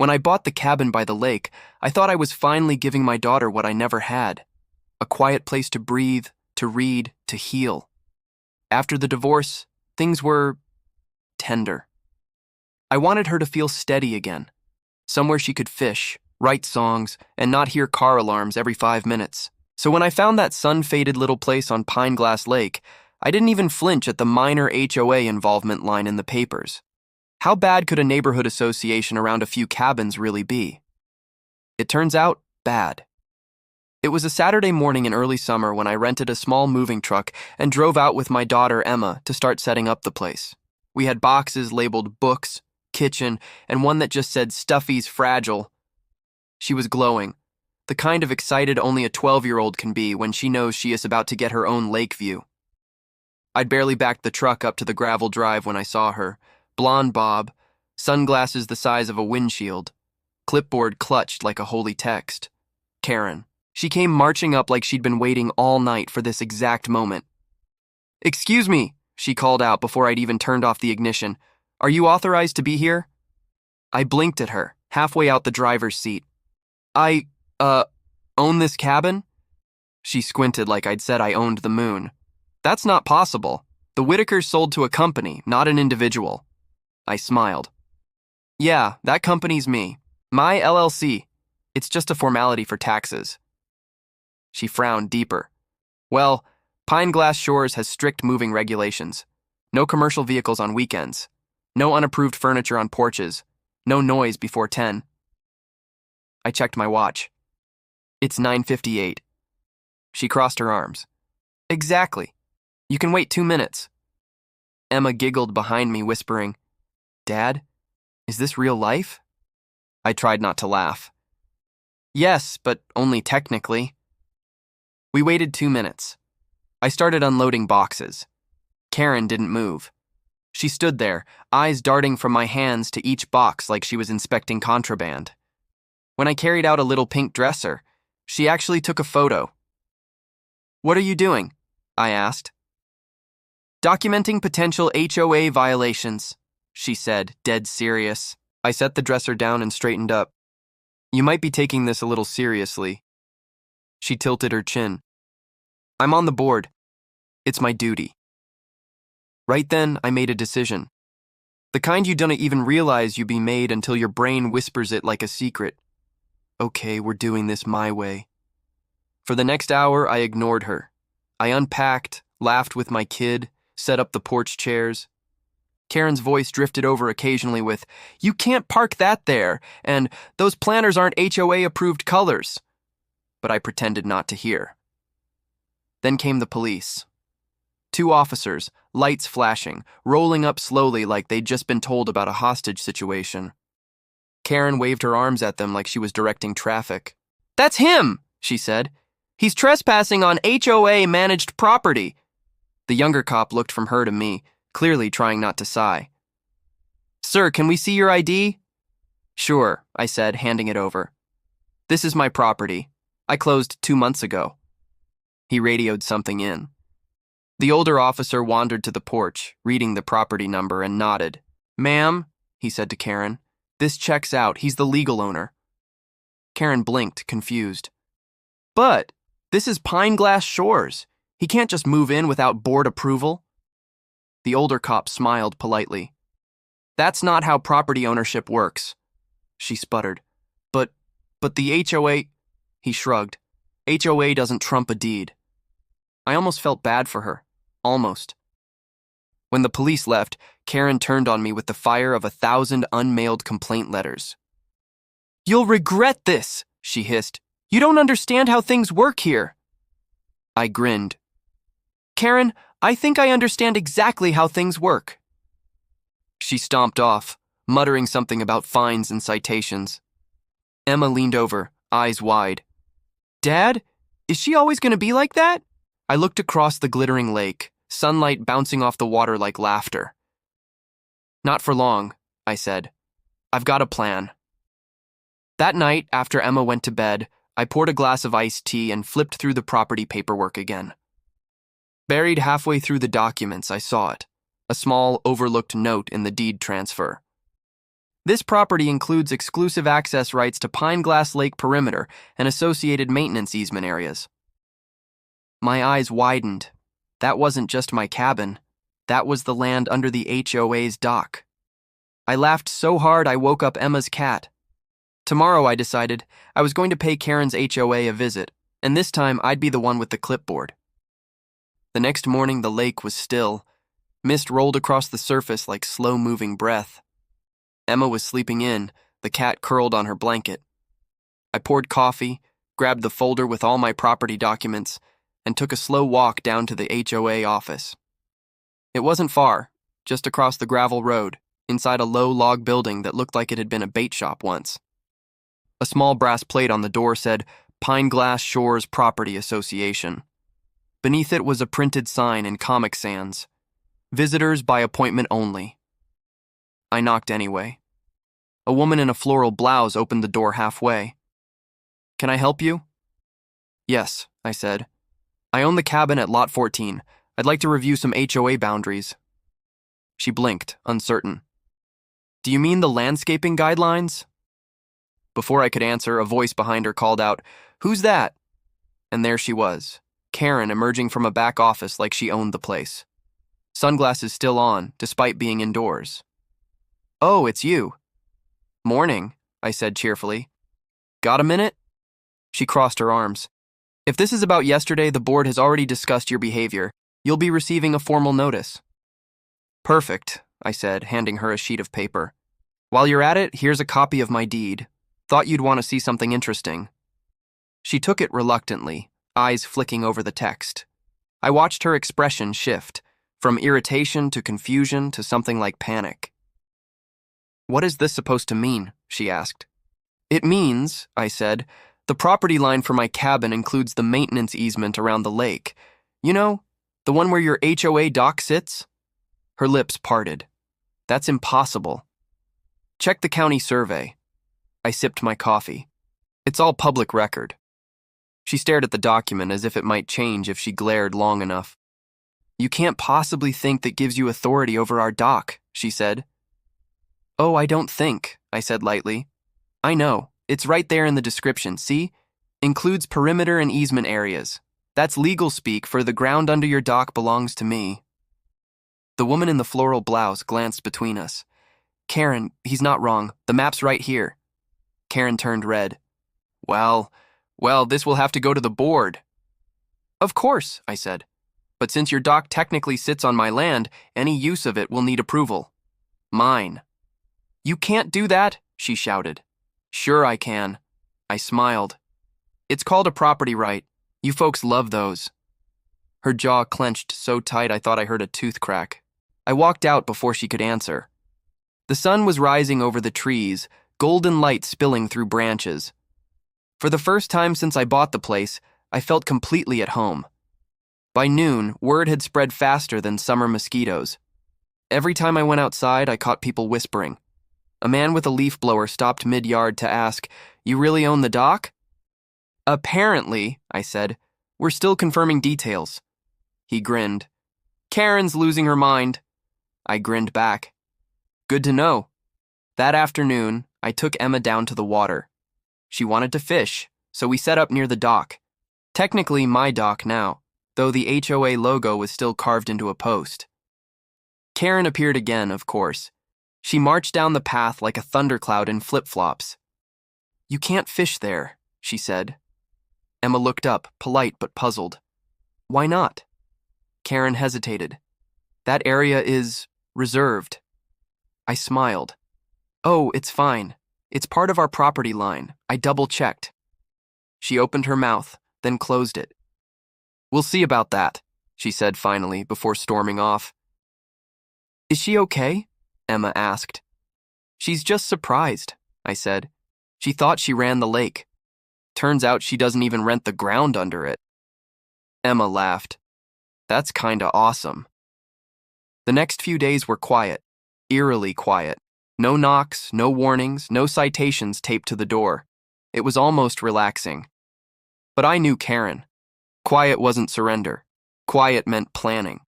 When I bought the cabin by the lake, I thought I was finally giving my daughter what I never had: a quiet place to breathe, to read, to heal. After the divorce, things were tender. I wanted her to feel steady again, somewhere she could fish, write songs, and not hear car alarms every 5 minutes. So when I found that sun-faded little place on Pine Glass Lake, I didn't even flinch at the minor HOA involvement line in the papers. How bad could a neighborhood association around a few cabins really be? It turns out, bad. It was a Saturday morning in early summer when I rented a small moving truck and drove out with my daughter Emma to start setting up the place. We had boxes labeled books, kitchen, and one that just said Stuffy's Fragile. She was glowing, the kind of excited only a 12-year-old can be when she knows she is about to get her own lake view. I'd barely backed the truck up to the gravel drive when I saw her. Blonde bob, sunglasses the size of a windshield, clipboard clutched like a holy text. Karen. She came marching up like she'd been waiting all night for this exact moment. "Excuse me," she called out before I'd even turned off the ignition. "Are you authorized to be here?" I blinked at her, halfway out the driver's seat. I own this cabin?" She squinted like I'd said I owned the moon. "That's not possible. The Whitakers sold to a company, not an individual." I smiled. "Yeah, that company's me. My LLC. It's just a formality for taxes." She frowned deeper. "Well, Pine Glass Shores has strict moving regulations. No commercial vehicles on weekends. No unapproved furniture on porches. No noise before 10. I checked my watch. "It's 9:58. She crossed her arms. "Exactly. You can wait 2 minutes. Emma giggled behind me, whispering, "Dad, is this real life?" I tried not to laugh. "Yes, but only technically." We waited 2 minutes. I started unloading boxes. Karen didn't move. She stood there, eyes darting from my hands to each box like she was inspecting contraband. When I carried out a little pink dresser, she actually took a photo. "What are you doing?" I asked. "Documenting potential HOA violations," she said, dead serious. I set the dresser down and straightened up. "You might be taking this a little seriously." She tilted her chin. "I'm on the board. It's my duty." Right then, I made a decision. The kind you don't even realize you be made until your brain whispers it like a secret. Okay, we're doing this my way. For the next hour, I ignored her. I unpacked, laughed with my kid, set up the porch chairs. Karen's voice drifted over occasionally with, "You can't park that there," and "Those planters aren't HOA-approved colors." But I pretended not to hear. Then came the police. 2 officers, lights flashing, rolling up slowly like they'd just been told about a hostage situation. Karen waved her arms at them like she was directing traffic. "That's him," she said. "He's trespassing on HOA-managed property." The younger cop looked from her to me, clearly trying not to sigh. "Sir, can we see your ID?" "Sure," I said, handing it over. "This is my property. I closed 2 months ago." He radioed something in. The older officer wandered to the porch, reading the property number, and nodded. "Ma'am," he said to Karen, "this checks out. He's the legal owner." Karen blinked, confused. "But this is Pine Glass Shores. He can't just move in without board approval." The older cop smiled politely. "That's not how property ownership works." She sputtered. But the HOA..." He shrugged. "HOA doesn't trump a deed." I almost felt bad for her. Almost. When the police left, Karen turned on me with the fire of 1,000 unmailed complaint letters. "You'll regret this," she hissed. "You don't understand how things work here." I grinned. "Karen, I think I understand exactly how things work." She stomped off, muttering something about fines and citations. Emma leaned over, eyes wide. "Dad, is she always going to be like that?" I looked across the glittering lake, sunlight bouncing off the water like laughter. "Not for long," I said. "I've got a plan." That night, after Emma went to bed, I poured a glass of iced tea and flipped through the property paperwork again. Buried halfway through the documents, I saw it, a small, overlooked note in the deed transfer. This property includes exclusive access rights to Pineglass Lake perimeter and associated maintenance easement areas. My eyes widened. That wasn't just my cabin. That was the land under the HOA's dock. I laughed so hard I woke up Emma's cat. Tomorrow, I decided, I was going to pay Karen's HOA a visit, and this time I'd be the one with the clipboard. The next morning, the lake was still. Mist rolled across the surface like slow-moving breath. Emma was sleeping in, the cat curled on her blanket. I poured coffee, grabbed the folder with all my property documents, and took a slow walk down to the HOA office. It wasn't far, just across the gravel road, inside a low log building that looked like it had been a bait shop once. A small brass plate on the door said, Pineglass Shores Property Association. Beneath it was a printed sign in Comic Sans, visitors by appointment only. I knocked anyway. A woman in a floral blouse opened the door halfway. Can I help you? Yes, I said. I own the cabin at Lot 14. I'd like to review some HOA boundaries. She blinked, uncertain. Do you mean the landscaping guidelines? Before I could answer, a voice behind her called out, Who's that? And there she was, Karen emerging from a back office like she owned the place. Sunglasses still on, despite being indoors. Oh, it's you. Morning, I said cheerfully. Got a minute? She crossed her arms. If this is about yesterday, the board has already discussed your behavior. You'll be receiving a formal notice. Perfect, I said, handing her a sheet of paper. While you're at it, here's a copy of my deed. Thought you'd want to see something interesting. She took it reluctantly, eyes flicking over the text. I watched her expression shift, from irritation to confusion to something like panic. What is this supposed to mean? She asked. It means, I said, the property line for my cabin includes the maintenance easement around the lake. You know, the one where your HOA dock sits? Her lips parted. That's impossible. Check the county survey. I sipped my coffee. It's all public record. She stared at the document as if it might change if she glared long enough. You can't possibly think that gives you authority over our dock, she said. Oh, I don't think, I said lightly. I know. It's right there in the description, see? Includes perimeter and easement areas. That's legal speak for the ground under your dock belongs to me. The woman in the floral blouse glanced between us. Karen, he's not wrong. The map's right here. Karen turned red. Well, this will have to go to the board. Of course, I said. But since your dock technically sits on my land, any use of it will need approval. Mine. You can't do that, she shouted. Sure I can. I smiled. It's called a property right. You folks love those. Her jaw clenched so tight I thought I heard a tooth crack. I walked out before she could answer. The sun was rising over the trees, golden light spilling through branches. For the first time since I bought the place, I felt completely at home. By noon, word had spread faster than summer mosquitoes. Every time I went outside, I caught people whispering. A man with a leaf blower stopped mid-yard to ask, You really own the dock? Apparently, I said. We're still confirming details. He grinned. Karen's losing her mind. I grinned back. Good to know. That afternoon, I took Emma down to the water. She wanted to fish, so we set up near the dock. Technically my dock now, though the HOA logo was still carved into a post. Karen appeared again, of course. She marched down the path like a thundercloud in flip-flops. You can't fish there, she said. Emma looked up, polite but puzzled. Why not? Karen hesitated. That area is reserved. I smiled. Oh, it's fine. It's part of our property line. I double-checked. She opened her mouth, then closed it. We'll see about that, she said finally, before storming off. Is she okay? Emma asked. She's just surprised, I said. She thought she ran the lake. Turns out she doesn't even rent the ground under it. Emma laughed. That's kinda awesome. The next few days were quiet, eerily quiet. No knocks, no warnings, no citations taped to the door. It was almost relaxing. But I knew Karen. Quiet wasn't surrender. Quiet meant planning.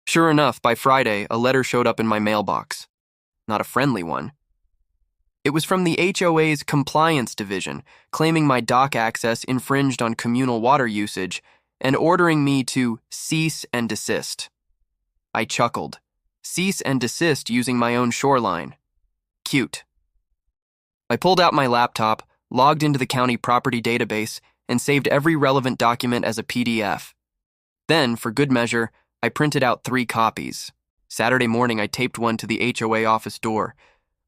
Sure enough, by Friday, a letter showed up in my mailbox. Not a friendly one. It was from the HOA's compliance division, claiming my dock access infringed on communal water usage and ordering me to cease and desist. I chuckled. Cease and desist using my own shoreline. Cute. I pulled out my laptop, logged into the county property database, and saved every relevant document as a PDF. Then, for good measure, I printed out 3 copies. Saturday morning, I taped one to the HOA office door.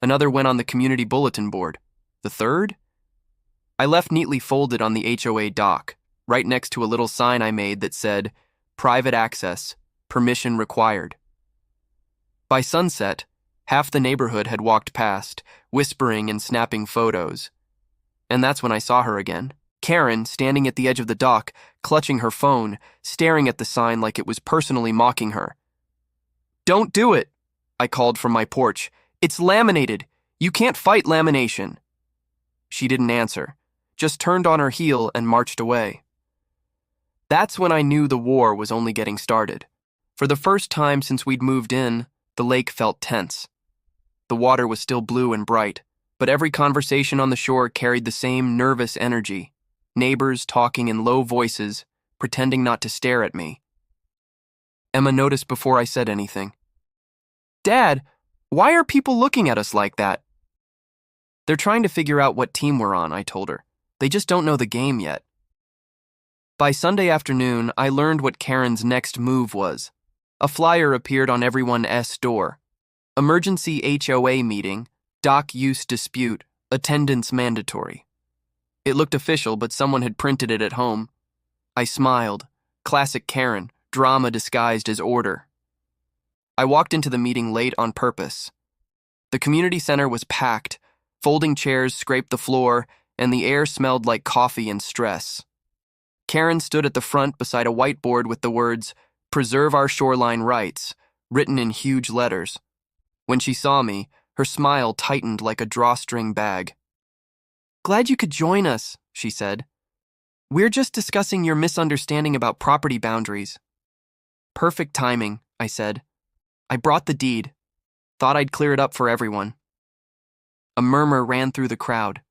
Another went on the community bulletin board. The third? I left neatly folded on the HOA dock, right next to a little sign I made that said, "Private access, permission required." By sunset, half the neighborhood had walked past, whispering and snapping photos. And that's when I saw her again. Karen, standing at the edge of the dock, clutching her phone, staring at the sign like it was personally mocking her. "Don't do it," I called from my porch. "It's laminated. You can't fight lamination." She didn't answer, just turned on her heel and marched away. That's when I knew the war was only getting started. For the first time since we'd moved in, the lake felt tense. The water was still blue and bright, but every conversation on the shore carried the same nervous energy. Neighbors talking in low voices, pretending not to stare at me. Emma noticed before I said anything. "Dad, why are people looking at us like that?" "They're trying to figure out what team we're on," I told her. "They just don't know the game yet." By Sunday afternoon, I learned what Karen's next move was. A flyer appeared on everyone's door. Emergency HOA meeting, dock use dispute, attendance mandatory. It looked official, but someone had printed it at home. I smiled. Classic Karen, drama disguised as order. I walked into the meeting late on purpose. The community center was packed, folding chairs scraped the floor, and the air smelled like coffee and stress. Karen stood at the front beside a whiteboard with the words, "Preserve our shoreline rights," written in huge letters. When she saw me, her smile tightened like a drawstring bag. "Glad you could join us," she said. "We're just discussing your misunderstanding about property boundaries." "Perfect timing," I said. "I brought the deed. Thought I'd clear it up for everyone." A murmur ran through the crowd.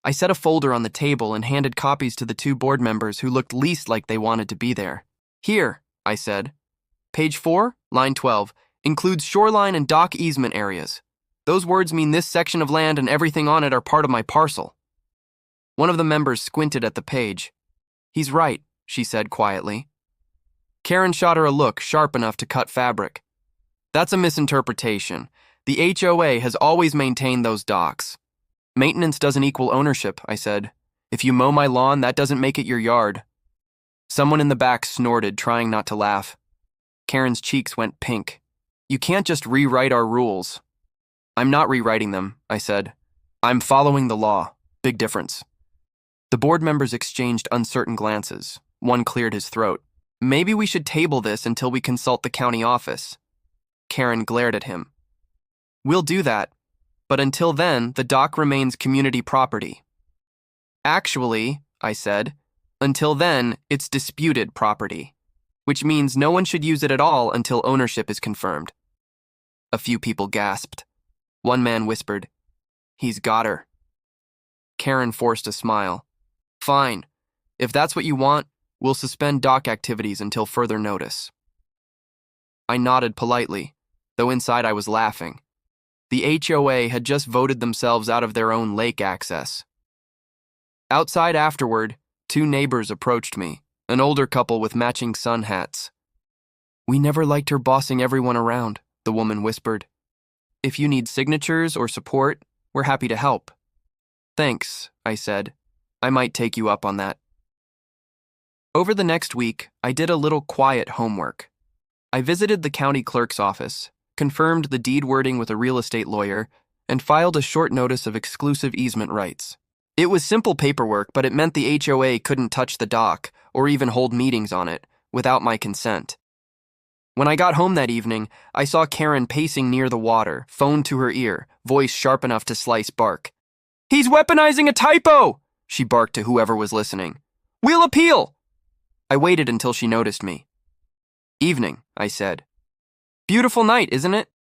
I set a folder on the table and handed copies to the 2 board members who looked least like they wanted to be there. "Here," I said. "Page 4, line 12, includes shoreline and dock easement areas. Those words mean this section of land and everything on it are part of my parcel." One of the members squinted at the page. "He's right," she said quietly. Karen shot her a look sharp enough to cut fabric. "That's a misinterpretation. The HOA has always maintained those docks." "Maintenance doesn't equal ownership," I said. "If you mow my lawn, that doesn't make it your yard." Someone in the back snorted, trying not to laugh. Karen's cheeks went pink. "You can't just rewrite our rules." "I'm not rewriting them," I said. "I'm following the law. Big difference." The board members exchanged uncertain glances. One cleared his throat. "Maybe we should table this until we consult the county office." Karen glared at him. "We'll do that, but until then, the dock remains community property." "Actually," I said, "until then, it's disputed property, which means no one should use it at all until ownership is confirmed." A few people gasped. One man whispered, "He's got her." Karen forced a smile. "Fine. If that's what you want, we'll suspend dock activities until further notice." I nodded politely, though inside I was laughing. The HOA had just voted themselves out of their own lake access. Outside afterward, 2 neighbors approached me, an older couple with matching sun hats. "We never liked her bossing everyone around," the woman whispered. "If you need signatures or support, we're happy to help." "Thanks," I said. "I might take you up on that." Over the next week, I did a little quiet homework. I visited the county clerk's office, confirmed the deed wording with a real estate lawyer, and filed a short notice of exclusive easement rights. It was simple paperwork, but it meant the HOA couldn't touch the dock or even hold meetings on it without my consent. When I got home that evening, I saw Karen pacing near the water, phone to her ear, voice sharp enough to slice bark. "He's weaponizing a typo!" she barked to whoever was listening. "We'll appeal!" I waited until she noticed me. "Evening," I said. "Beautiful night, isn't it?"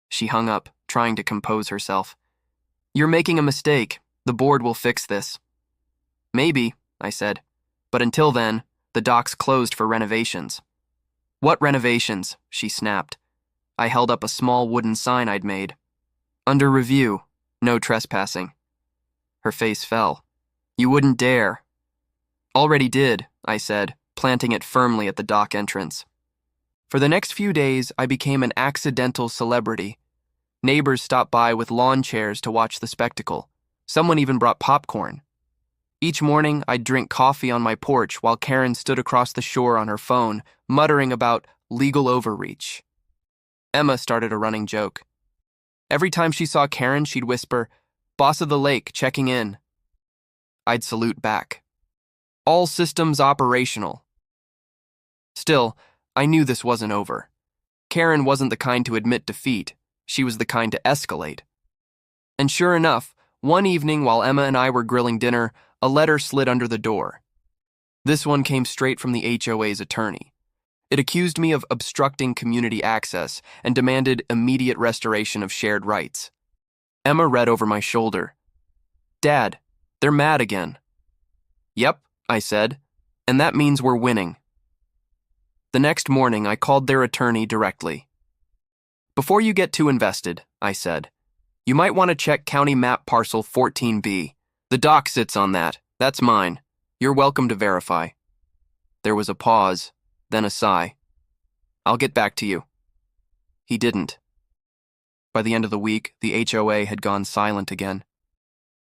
She hung up, trying to compose herself. You're making a mistake. The board will fix this. Maybe, I said. But until then, the dock's closed for renovations. What renovations? She snapped. I held up a small wooden sign I'd made. Under review. No trespassing. Her face fell. You wouldn't dare. Already did, I said, planting it firmly at the dock entrance. For the next few days, I became an accidental celebrity. Neighbors stopped by with lawn chairs to watch the spectacle. Someone even brought popcorn. Each morning, I'd drink coffee on my porch while Karen stood across the shore on her phone, muttering about legal overreach. Emma started a running joke. Every time she saw Karen, she'd whisper, "Boss of the lake, checking in." I'd salute back. All systems operational. Still, I knew this wasn't over. Karen wasn't the kind to admit defeat. She was the kind to escalate. And sure enough, one evening while Emma and I were grilling dinner, a letter slid under the door. This one came straight from the HOA's attorney. It accused me of obstructing community access and demanded immediate restoration of shared rights. Emma read over my shoulder. "Dad, they're mad again." "Yep," I said, "and that means we're winning." The next morning, I called their attorney directly. "Before you get too invested," I said, "you might want to check County Map Parcel 14B. The dock sits on that. That's mine. You're welcome to verify." There was a pause, then a sigh. "I'll get back to you." He didn't. By the end of the week, the HOA had gone silent again.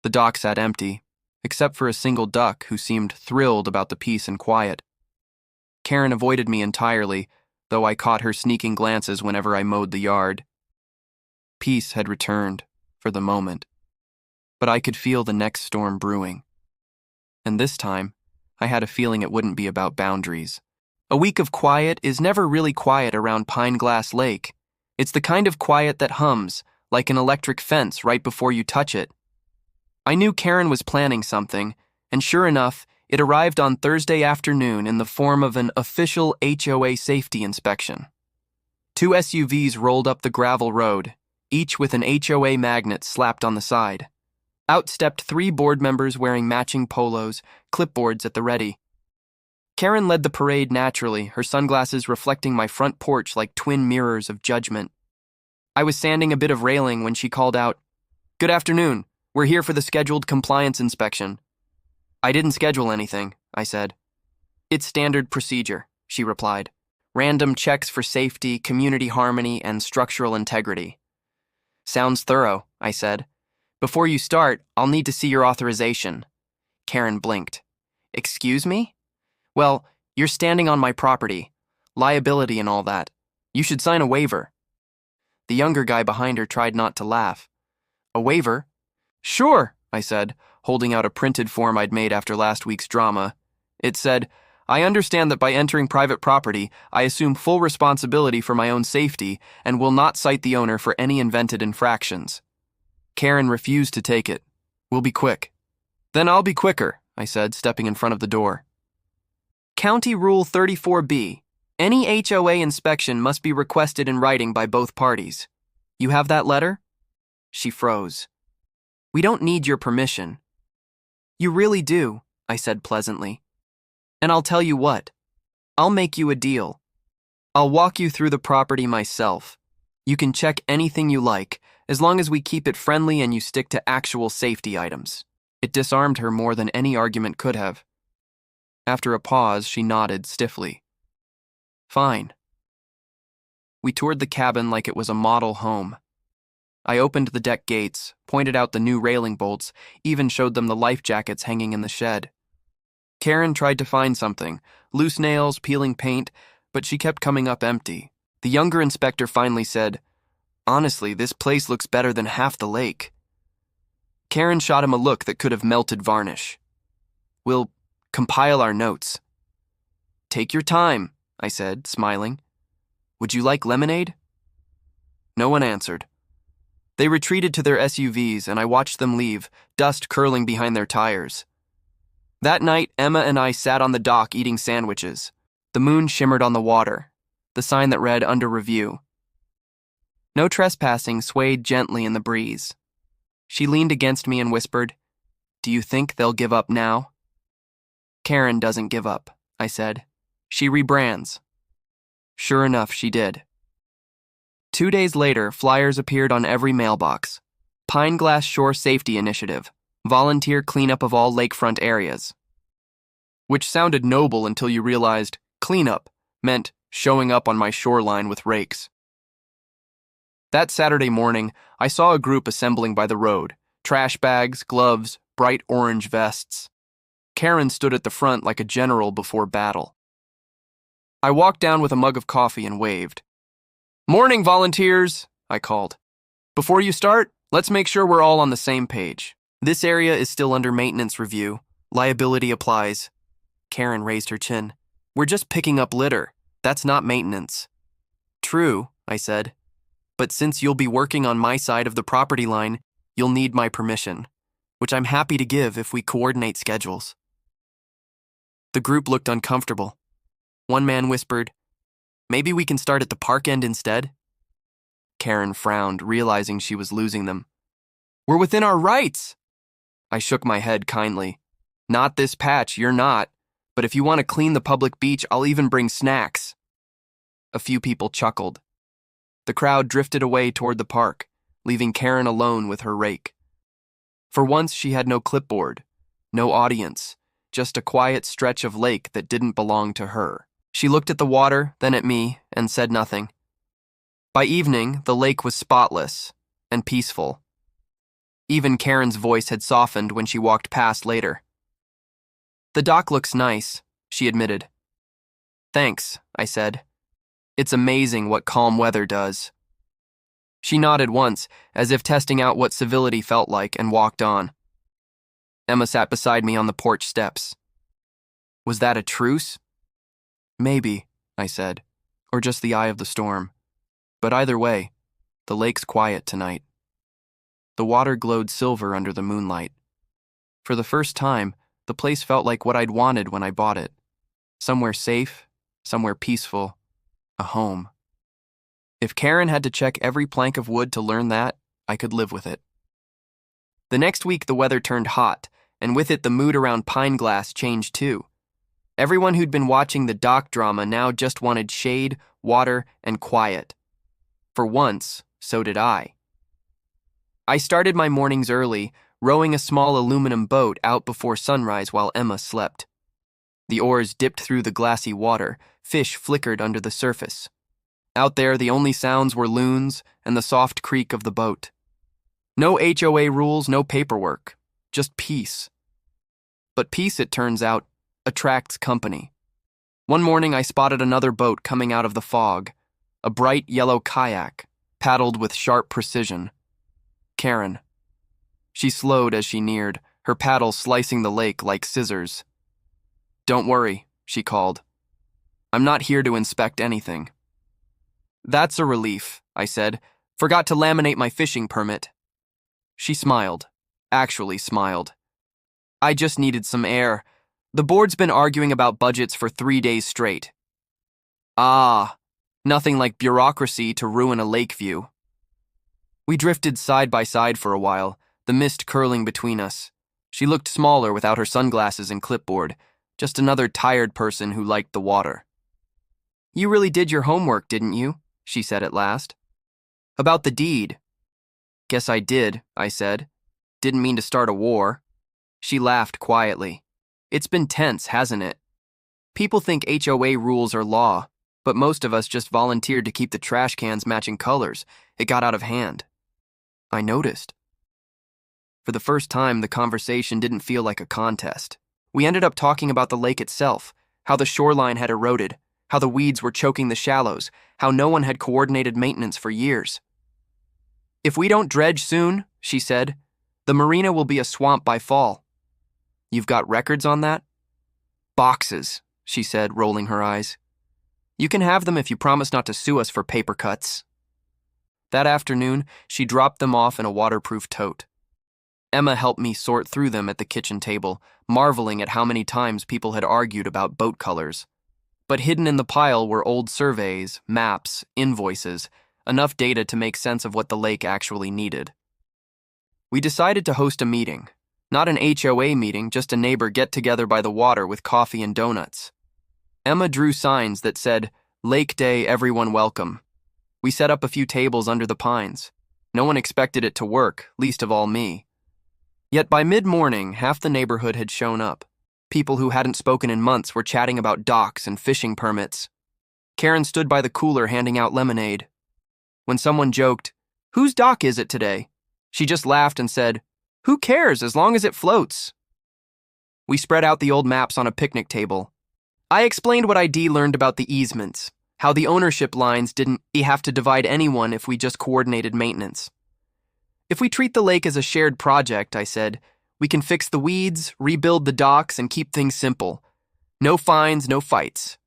The dock sat empty, except for a single duck who seemed thrilled about the peace and quiet. Karen avoided me entirely, though I caught her sneaking glances whenever I mowed the yard. Peace had returned, for the moment. But I could feel the next storm brewing. And this time, I had a feeling it wouldn't be about boundaries. A week of quiet is never really quiet around Pine Glass Lake. It's the kind of quiet that hums, like an electric fence right before you touch it. I knew Karen was planning something, and sure enough, it arrived on Thursday afternoon in the form of an official HOA safety inspection. 2 SUVs rolled up the gravel road, each with an HOA magnet slapped on the side. Out stepped 3 board members wearing matching polos, clipboards at the ready. Karen led the parade naturally, her sunglasses reflecting my front porch like twin mirrors of judgment. I was sanding a bit of railing when she called out, "Good afternoon. We're here for the scheduled compliance inspection." "I didn't schedule anything," I said. "It's standard procedure," she replied. "Random checks for safety, community harmony, and structural integrity." "Sounds thorough," I said. "Before you start, I'll need to see your authorization." Karen blinked. "Excuse me?" "Well, you're standing on my property. Liability and all that. You should sign a waiver." The younger guy behind her tried not to laugh. "A waiver?" "Sure," I said, holding out a printed form I'd made after last week's drama. It said, "I understand that by entering private property, I assume full responsibility for my own safety and will not cite the owner for any invented infractions." Karen refused to take it. "We'll be quick." "Then I'll be quicker," I said, stepping in front of the door. County Rule 34B. Any HOA inspection must be requested in writing by both parties. You have that letter? She froze. "We don't need your permission." "You really do," I said pleasantly. "And I'll tell you what. I'll make you a deal. I'll walk you through the property myself. You can check anything you like, as long as we keep it friendly and you stick to actual safety items." It disarmed her more than any argument could have. After a pause, she nodded stiffly. "Fine." We toured the cabin like it was a model home. I opened the deck gates, pointed out the new railing bolts, even showed them the life jackets hanging in the shed. Karen tried to find something, loose nails, peeling paint, but she kept coming up empty. The younger inspector finally said, "Honestly, this place looks better than half the lake." Karen shot him a look that could have melted varnish. "We'll compile our notes." "Take your time," I said, smiling. "Would you like lemonade?" No one answered. They retreated to their SUVs, and I watched them leave, dust curling behind their tires. That night, Emma and I sat on the dock eating sandwiches. The moon shimmered on the water, the sign that read "Under Review." No trespassing swayed gently in the breeze. She leaned against me and whispered, "Do you think they'll give up now?" "Karen doesn't give up," I said. "She rebrands." Sure enough, she did. 2 days later, flyers appeared on every mailbox. Pine Glass Shore Safety Initiative, volunteer cleanup of all lakefront areas. Which sounded noble until you realized cleanup meant showing up on my shoreline with rakes. That Saturday morning, I saw a group assembling by the road, trash bags, gloves, bright orange vests. Karen stood at the front like a general before battle. I walked down with a mug of coffee and waved. "Morning, volunteers," I called. "Before you start, let's make sure we're all on the same page. This area is still under maintenance review. Liability applies." Karen raised her chin. "We're just picking up litter. That's not maintenance." "True," I said. "But since you'll be working on my side of the property line, you'll need my permission, which I'm happy to give if we coordinate schedules." The group looked uncomfortable. One man whispered, "Maybe we can start at the park end instead?" Karen frowned, realizing she was losing them. "We're within our rights." I shook my head kindly. "Not this patch, you're not. But if you want to clean the public beach, I'll even bring snacks." A few people chuckled. The crowd drifted away toward the park, leaving Karen alone with her rake. For once, she had no clipboard, no audience, just a quiet stretch of lake that didn't belong to her. She looked at the water, then at me, and said nothing. By evening, the lake was spotless and peaceful. Even Karen's voice had softened when she walked past later. "The dock looks nice," she admitted. "Thanks," I said. "It's amazing what calm weather does." She nodded once, as if testing out what civility felt like, and walked on. Emma sat beside me on the porch steps. "Was that a truce?" "Maybe," I said, "or just the eye of the storm. But either way, the lake's quiet tonight." The water glowed silver under the moonlight. For the first time, the place felt like what I'd wanted when I bought it. Somewhere safe, somewhere peaceful, a home. If Karen had to check every plank of wood to learn that, I could live with it. The next week, the weather turned hot, and with it, the mood around Pine Glass changed too. Everyone who'd been watching the dock drama now just wanted shade, water, and quiet. For once, so did I. I started my mornings early, rowing a small aluminum boat out before sunrise while Emma slept. The oars dipped through the glassy water, fish flickered under the surface. Out there, the only sounds were loons and the soft creak of the boat. No HOA rules, no paperwork, just peace. But peace, it turns out, attracts company. One morning, I spotted another boat coming out of the fog, a bright yellow kayak, paddled with sharp precision. Karen. She slowed as she neared, her paddle slicing the lake like scissors. "Don't worry," she called. "I'm not here to inspect anything." "That's a relief," I said. "Forgot to laminate my fishing permit." She smiled, actually smiled. "I just needed some air. The board's been arguing about budgets for 3 days straight." "Ah, nothing like bureaucracy to ruin a lake view." We drifted side by side for a while, the mist curling between us. She looked smaller without her sunglasses and clipboard, just another tired person who liked the water. "You really did your homework, didn't you?" she said at last. "About the deed." "Guess I did," I said. "Didn't mean to start a war." She laughed quietly. "It's been tense, hasn't it? People think HOA rules are law, but most of us just volunteered to keep the trash cans matching colors. It got out of hand." I noticed. For the first time, the conversation didn't feel like a contest. We ended up talking about the lake itself, how the shoreline had eroded, how the weeds were choking the shallows, how no one had coordinated maintenance for years. "If we don't dredge soon," she said, "the marina will be a swamp by fall." "You've got records on that?" "Boxes," she said, rolling her eyes. "You can have them if you promise not to sue us for paper cuts." That afternoon, she dropped them off in a waterproof tote. Emma helped me sort through them at the kitchen table, marveling at how many times people had argued about boat colors. But hidden in the pile were old surveys, maps, invoices, enough data to make sense of what the lake actually needed. We decided to host a meeting. Not an HOA meeting, just a neighbor get-together by the water with coffee and donuts. Emma drew signs that said, "Lake Day, everyone welcome." We set up a few tables under the pines. No one expected it to work, least of all me. Yet by mid-morning, half the neighborhood had shown up. People who hadn't spoken in months were chatting about docks and fishing permits. Karen stood by the cooler handing out lemonade. When someone joked, "Whose dock is it today?" she just laughed and said, "Who cares as long as it floats?" We spread out the old maps on a picnic table. I explained what ID learned about the easements, how the ownership lines didn't have to divide anyone if we just coordinated maintenance. If we treat the lake as a shared project, I said, we can fix the weeds, rebuild the docks, and keep things simple. No fines, no fights.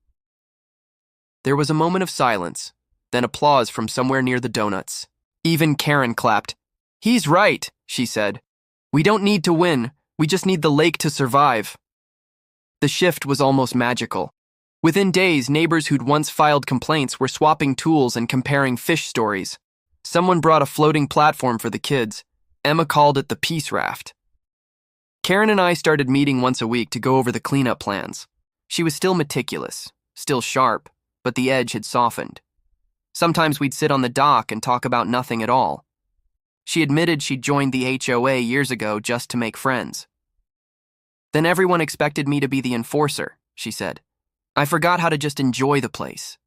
There was a moment of silence, then applause from somewhere near the donuts. Even Karen clapped. "He's right," she said. "We don't need to win, we just need the lake to survive." The shift was almost magical. Within days, neighbors who'd once filed complaints were swapping tools and comparing fish stories. Someone brought a floating platform for the kids. Emma called it the Peace Raft. Karen and I started meeting once a week to go over the cleanup plans. She was still meticulous, still sharp, but the edge had softened. Sometimes we'd sit on the dock and talk about nothing at all. She admitted she'd joined the HOA years ago just to make friends. Then everyone expected me to be the enforcer, she said. I forgot how to just enjoy the place.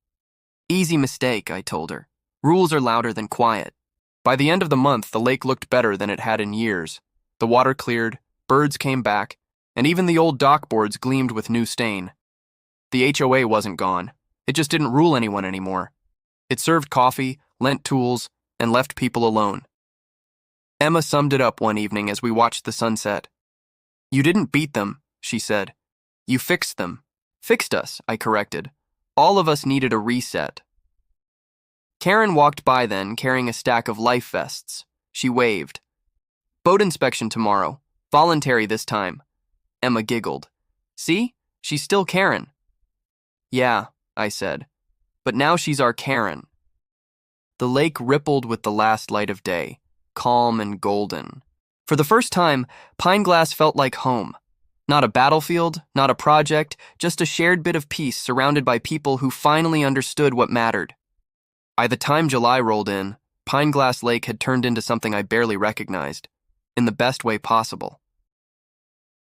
Easy mistake, I told her. Rules are louder than quiet. By the end of the month, the lake looked better than it had in years. The water cleared, birds came back, and even the old dock boards gleamed with new stain. The HOA wasn't gone. It just didn't rule anyone anymore. It served coffee, lent tools, and left people alone. Emma summed it up one evening as we watched the sunset. "You didn't beat them," she said. "You fixed them." "Fixed us," I corrected. All of us needed a reset. Karen walked by then, carrying a stack of life vests. She waved. "Boat inspection tomorrow. Voluntary this time." Emma giggled. "See? She's still Karen." "Yeah," I said. "But now she's our Karen." The lake rippled with the last light of day, calm and golden. For the first time, Pineglass felt like home. Not a battlefield, not a project, just a shared bit of peace surrounded by people who finally understood what mattered. By the time July rolled in, Pineglass Lake had turned into something I barely recognized, in the best way possible.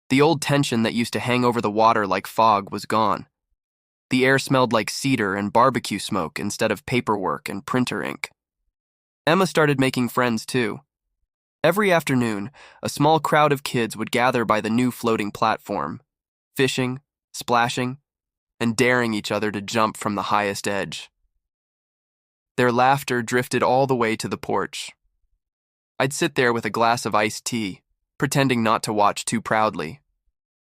The old tension that used to hang over the water like fog was gone. The air smelled like cedar and barbecue smoke instead of paperwork and printer ink. Emma started making friends too. Every afternoon, a small crowd of kids would gather by the new floating platform, fishing, splashing, and daring each other to jump from the highest edge. Their laughter drifted all the way to the porch. I'd sit there with a glass of iced tea, pretending not to watch too proudly.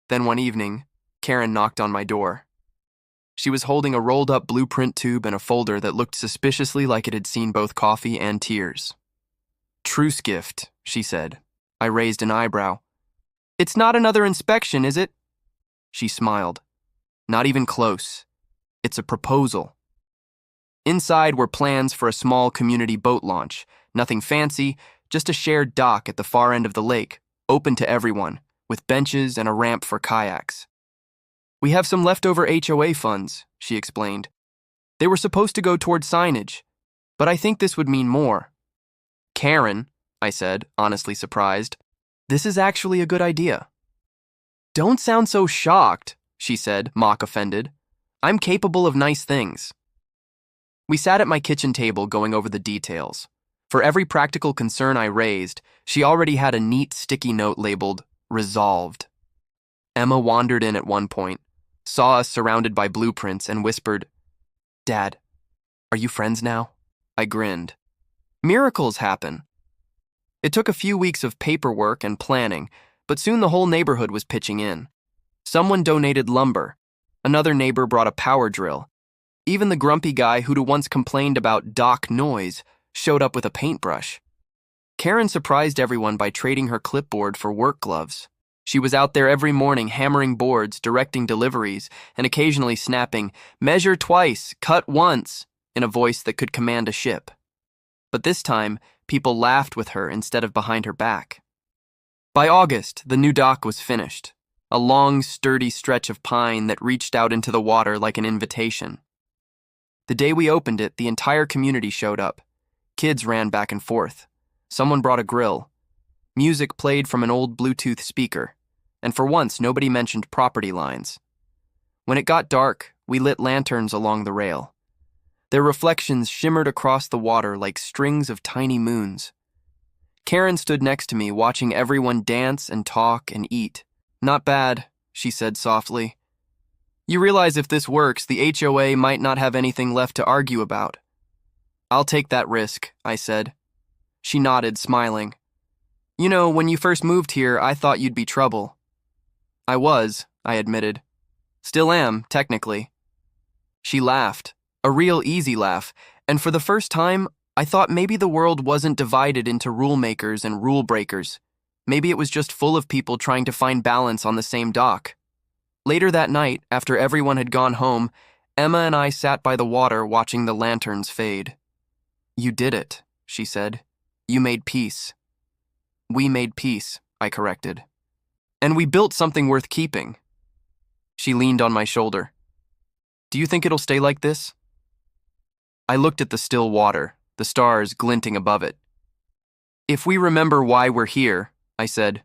Then one evening, Karen knocked on my door. She was holding a rolled-up blueprint tube and a folder that looked suspiciously like it had seen both coffee and tears. "Truce gift," she said. I raised an eyebrow. "It's not another inspection, is it?" She smiled. "Not even close. It's a proposal." Inside were plans for a small community boat launch. Nothing fancy, just a shared dock at the far end of the lake, open to everyone, with benches and a ramp for kayaks. "We have some leftover HOA funds," she explained. "They were supposed to go toward signage, but I think this would mean more." "Karen," I said, honestly surprised, "this is actually a good idea." "Don't sound so shocked," she said, mock-offended. "I'm capable of nice things." We sat at my kitchen table going over the details. For every practical concern I raised, she already had a neat sticky note labeled, "Resolved." Emma wandered in at one point, saw us surrounded by blueprints, and whispered, "Dad, are you friends now?" I grinned. Miracles happen. It took a few weeks of paperwork and planning, but soon the whole neighborhood was pitching in. Someone donated lumber. Another neighbor brought a power drill. Even the grumpy guy who'd once complained about dock noise showed up with a paintbrush. Karen surprised everyone by trading her clipboard for work gloves. She was out there every morning hammering boards, directing deliveries, and occasionally snapping, "Measure twice, cut once," in a voice that could command a ship. But this time, people laughed with her instead of behind her back. By August, the new dock was finished, a long, sturdy stretch of pine that reached out into the water like an invitation. The day we opened it, the entire community showed up. Kids ran back and forth. Someone brought a grill. Music played from an old Bluetooth speaker, and for once, nobody mentioned property lines. When it got dark, we lit lanterns along the rail. Their reflections shimmered across the water like strings of tiny moons. Karen stood next to me, watching everyone dance and talk and eat. "Not bad," she said softly. "You realize if this works, the HOA might not have anything left to argue about." "I'll take that risk," I said. She nodded, smiling. "You know, when you first moved here, I thought you'd be trouble." "I was," I admitted. "Still am, technically." She laughed, a real easy laugh, and for the first time, I thought maybe the world wasn't divided into rule makers and rule breakers. Maybe it was just full of people trying to find balance on the same dock. Later that night, after everyone had gone home, Emma and I sat by the water watching the lanterns fade. "You did it," she said. "You made peace." "We made peace," I corrected. "And we built something worth keeping." She leaned on my shoulder. "Do you think it'll stay like this?" I looked at the still water, the stars glinting above it. "If we remember why we're here," I said,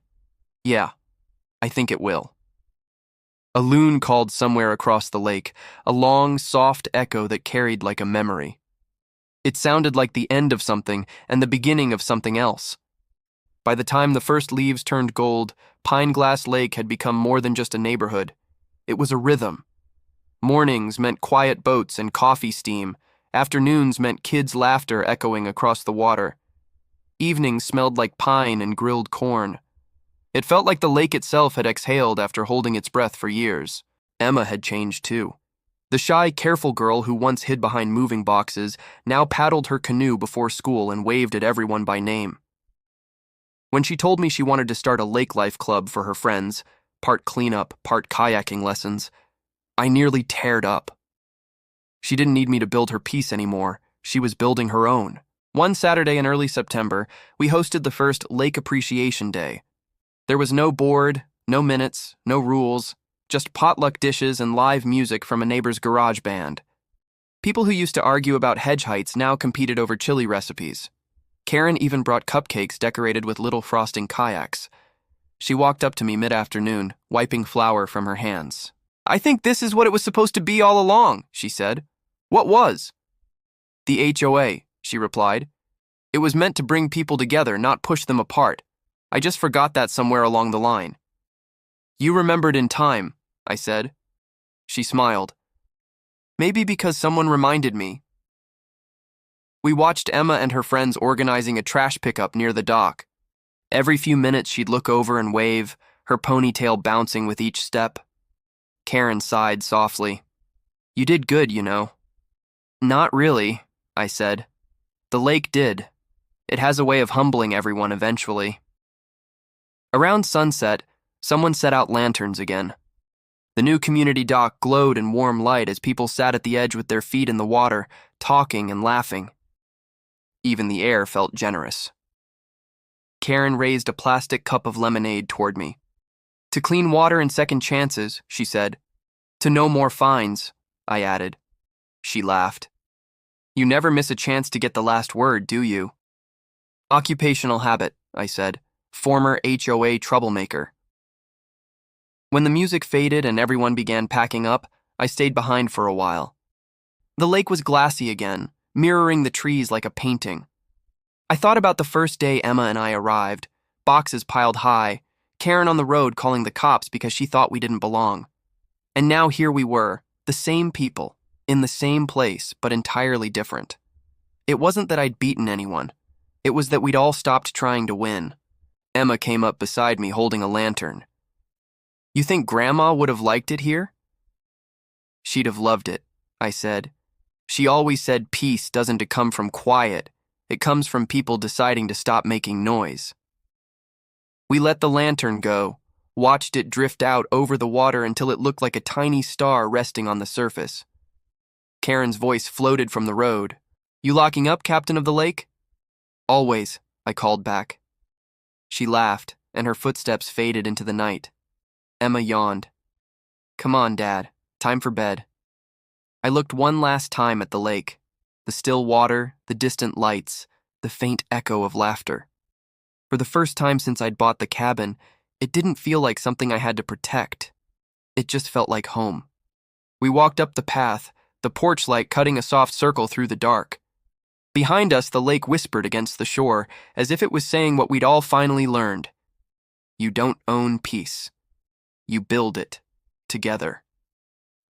"yeah, I think it will." A loon called somewhere across the lake, a long, soft echo that carried like a memory. It sounded like the end of something and the beginning of something else. By the time the first leaves turned gold, Pine Glass Lake had become more than just a neighborhood. It was a rhythm. Mornings meant quiet boats and coffee steam. Afternoons meant kids' laughter echoing across the water. Evenings smelled like pine and grilled corn. It felt like the lake itself had exhaled after holding its breath for years. Emma had changed too. The shy, careful girl who once hid behind moving boxes now paddled her canoe before school and waved at everyone by name. When she told me she wanted to start a lake life club for her friends, part cleanup, part kayaking lessons, I nearly teared up. She didn't need me to build her peace anymore. She was building her own. One Saturday in early September, we hosted the first Lake Appreciation Day. There was no board, no minutes, no rules, just potluck dishes and live music from a neighbor's garage band. People who used to argue about hedge heights now competed over chili recipes. Karen even brought cupcakes decorated with little frosting kayaks. She walked up to me mid-afternoon, wiping flour from her hands. "I think this is what it was supposed to be all along," she said. "What was?" "The HOA," she replied. "It was meant to bring people together, not push them apart. I just forgot that somewhere along the line." "You remembered in time," I said. She smiled. "Maybe because someone reminded me." We watched Emma and her friends organizing a trash pickup near the dock. Every few minutes she'd look over and wave, her ponytail bouncing with each step. Karen sighed softly. "You did good, you know." "Not really," I said. "The lake did. It has a way of humbling everyone eventually." Around sunset, someone set out lanterns again. The new community dock glowed in warm light as people sat at the edge with their feet in the water, talking and laughing. Even the air felt generous. Karen raised a plastic cup of lemonade toward me. "To clean water and second chances," she said. "To no more fines," I added. She laughed. "You never miss a chance to get the last word, do you?" "Occupational habit," I said. "Former HOA troublemaker." When the music faded and everyone began packing up, I stayed behind for a while. The lake was glassy again, mirroring the trees like a painting. I thought about the first day Emma and I arrived, boxes piled high, Karen on the road calling the cops because she thought we didn't belong. And now here we were, the same people, in the same place, but entirely different. It wasn't that I'd beaten anyone. It was that we'd all stopped trying to win. Emma came up beside me holding a lantern. "You think Grandma would have liked it here?" "She'd have loved it," I said. "She always said peace doesn't come from quiet. It comes from people deciding to stop making noise." We let the lantern go, watched it drift out over the water until it looked like a tiny star resting on the surface. Karen's voice floated from the road. "You locking up, Captain of the Lake?" Always, I called back. She laughed, and her footsteps faded into the night. Emma yawned. Come on, Dad. Time for bed. I looked one last time at the lake. The still water, the distant lights, the faint echo of laughter. For the first time since I'd bought the cabin, it didn't feel like something I had to protect. It just felt like home. We walked up the path, the porch light cutting a soft circle through the dark. Behind us, the lake whispered against the shore, as if it was saying what we'd all finally learned. You don't own peace. You build it together.